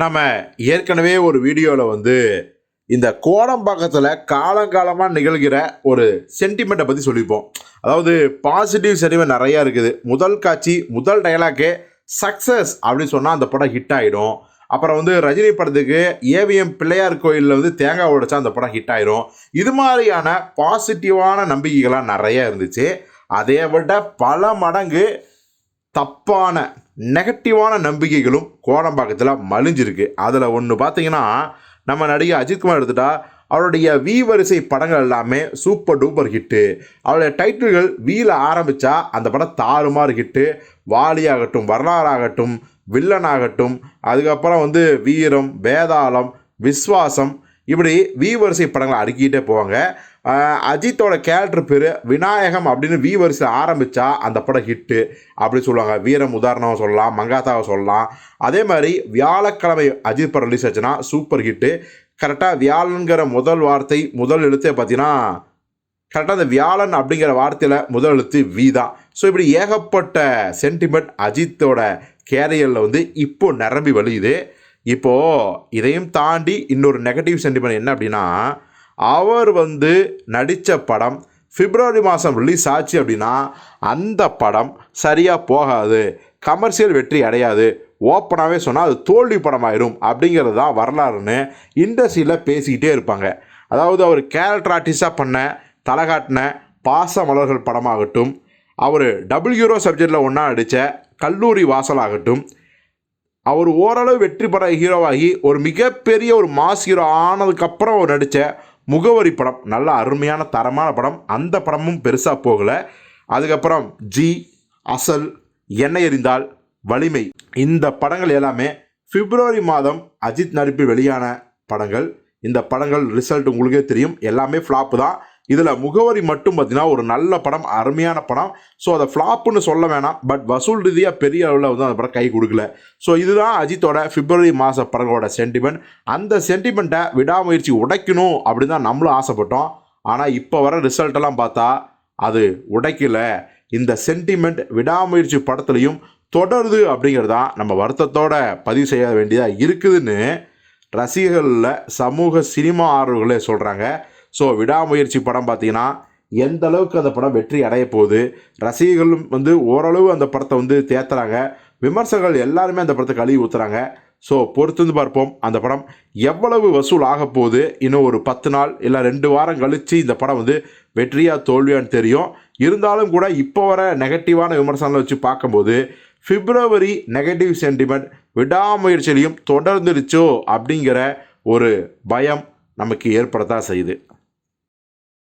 நம்ம ஏற்கனவே ஒரு வீடியோவில் இந்த கோடம்பாக்கத்தில் காலங்காலமாக நிகழ்கிற ஒரு சென்டிமெண்ட்டை பற்றி சொல்லியிருப்போம். அதாவது பாசிட்டிவ் சென்டிமெண்ட் நிறையா இருக்குது. முதல் காட்சி முதல் டைலாக்கே சக்ஸஸ் அப்படின்னு சொன்னால் அந்த படம் ஹிட் ஆகிடும். அப்புறம் ரஜினி படத்துக்கு ஏவிஎம் பிள்ளையார் கோயிலில் தேங்காய் உடைச்சா அந்த படம் ஹிட் ஆகிடும். இது மாதிரியான பாசிட்டிவான நம்பிக்கைகள்லாம் நிறையா இருந்துச்சு. அதை விட பல மடங்கு தப்பான நெகட்டிவான நம்பிக்கைகளும் கோடம்பாக்கத்தில் மலிஞ்சிருக்கு. அதில் ஒன்று பார்த்தீங்கன்னா, நம்ம நடிகர் அஜித்குமார் எடுத்துட்டா அவருடைய வி வரிசை படங்கள் எல்லாமே சூப்பர் டூப்பர் ஹிட்டு. அவருடைய டைட்டில்கள் வீல ஆரம்பித்தா அந்த படம் தாறுமாறு ஹிட்டு. வாலியாகட்டும், வரலாறாகட்டும், வில்லன் ஆகட்டும், அதுக்கப்புறம் வீரம், வேதாளம், விஸ்வாசம், இப்படி வி வரிசை படங்களை அடுக்கிட்டே போவாங்க. அஜித்தோட கேரக்டர் பேர் விநாயகம் அப்படின்னு வி வரிசையில் ஆரம்பித்தா அந்த படம் ஹிட்டு அப்படி சொல்லுவாங்க. வீரம் உதாரணம் சொல்லலாம், மங்காத்தாவை சொல்லலாம். அதே மாதிரி வியாழக்கிழமை அஜித் படம் ரிலீஸ் ஆச்சுன்னா சூப்பர் ஹிட்டு. கரெக்டாக வியாழன்கிற முதல் வார்த்தை முதல் எழுத்தே பார்த்தீங்கன்னா கரெக்டாக அந்த வியாழன் அப்படிங்கிற வார்த்தையில் முதல் எழுத்து வி தான். ஸோ இப்படி ஏகப்பட்ட சென்டிமெண்ட் அஜித்தோட கேரியரில் இப்போ நிரம்பி வழியுது. இப்போது இதையும் தாண்டி இன்னொரு நெகட்டிவ் சென்டிமெண்ட் என்ன அப்படின்னா, அவர் நடித்த படம் பிப்ரவரி மாதம் ரிலீஸ் ஆச்சு அப்படின்னா அந்த படம் சரியாக போகாது, கமர்ஷியல் வெற்றி அடையாது, ஓப்பனாகவே சொன்னால் அது தோல்வி படமாயிடும் அப்படிங்கிறது தான் வரலாறுன்னு இண்டஸ்ட்ரியில் பேசிக்கிட்டே இருப்பாங்க. அதாவது அவர் கேரக்டர் ஆர்டிஸ்டாக பண்ண தலகாட்டின பாச மலர்கள் படமாகட்டும், அவர் டபுள் ஹீரோ சப்ஜெக்டில் ஒன்றா நடித்த கல்லூரி வாசலாகட்டும், அவர் ஓரளவு வெற்றி பெற ஹீரோவாகி ஒரு மிகப்பெரிய ஒரு மாஸ் ஹீரோ ஆனதுக்கப்புறம் அவர் நடித்த முகவரி படம் நல்ல அருமையான தரமான படம். அந்த படமும் பெருசாக போகலை. அதுக்கப்புறம் ஜி, அசல், எண்ணெய் எறிந்தால், வலிமை, இந்த படங்கள் எல்லாமே பிப்ரவரி மாதம் அஜித் நடிப்பில் வெளியான படங்கள். இந்த படங்கள் ரிசல்ட் உங்களுக்கே தெரியும், எல்லாமே ஃப்ளாப்பு தான். இதில் முகவரி மட்டும் பார்த்தீங்கன்னா ஒரு நல்ல படம், அருமையான படம். ஸோ அதை ஃப்ளாப்புன்னு சொல்ல வேணாம், பட் வசூல் ரீதியாக பெரிய அளவில் அந்த படம் கை கொடுக்கல. ஸோ இதுதான் அஜித்தோட பிப்ரவரி மாத படங்களோட சென்டிமெண்ட். அந்த சென்டிமெண்ட்டை விடாமுயற்சி உடைக்கணும் அப்படின்னு தான் நம்மளும் ஆசைப்பட்டோம். ஆனால் இப்போ வர ரிசல்ட்டெல்லாம் பார்த்தா அது உடைக்கல. இந்த சென்டிமெண்ட் விடாமுயற்சி படத்துலையும் தொடருது அப்படிங்கிறது தான் நம்ம வருத்தத்தோட பதிவு செய்ய வேண்டியதாக இருக்குதுன்னு ரசிகர்களில் சமூக சினிமா ஆர்வர்களே சொல்கிறாங்க. ஸோ விடாமுயற்சி படம் பார்த்தீங்கன்னா எந்த அளவுக்கு அந்த படம் வெற்றி அடைய போகுது, ரசிகர்களும் ஓரளவு அந்த படத்தை தேத்துறாங்க, விமர்சகர்கள் எல்லாருமே அந்த படத்தை கழுவி ஊற்றுறாங்க. ஸோ பொறுத்து பார்ப்போம் அந்த படம் எவ்வளவு வசூல் ஆக போகுது. இன்னும் ஒரு 10 நாள் இல்லை 2 வாரம் கழித்து இந்த படம் வெற்றியாக தோல்வியான்னு தெரியும். இருந்தாலும் கூட இப்போ வர நெகட்டிவான விமர்சனங்களை வச்சு பார்க்கும்போது பிப்ரவரி நெகட்டிவ் சென்டிமெண்ட் விடாமுயற்சியிலையும் தொடர்ந்துருச்சோ அப்படிங்கிற ஒரு பயம் நமக்கு ஏற்படத்தான் செய்யுது.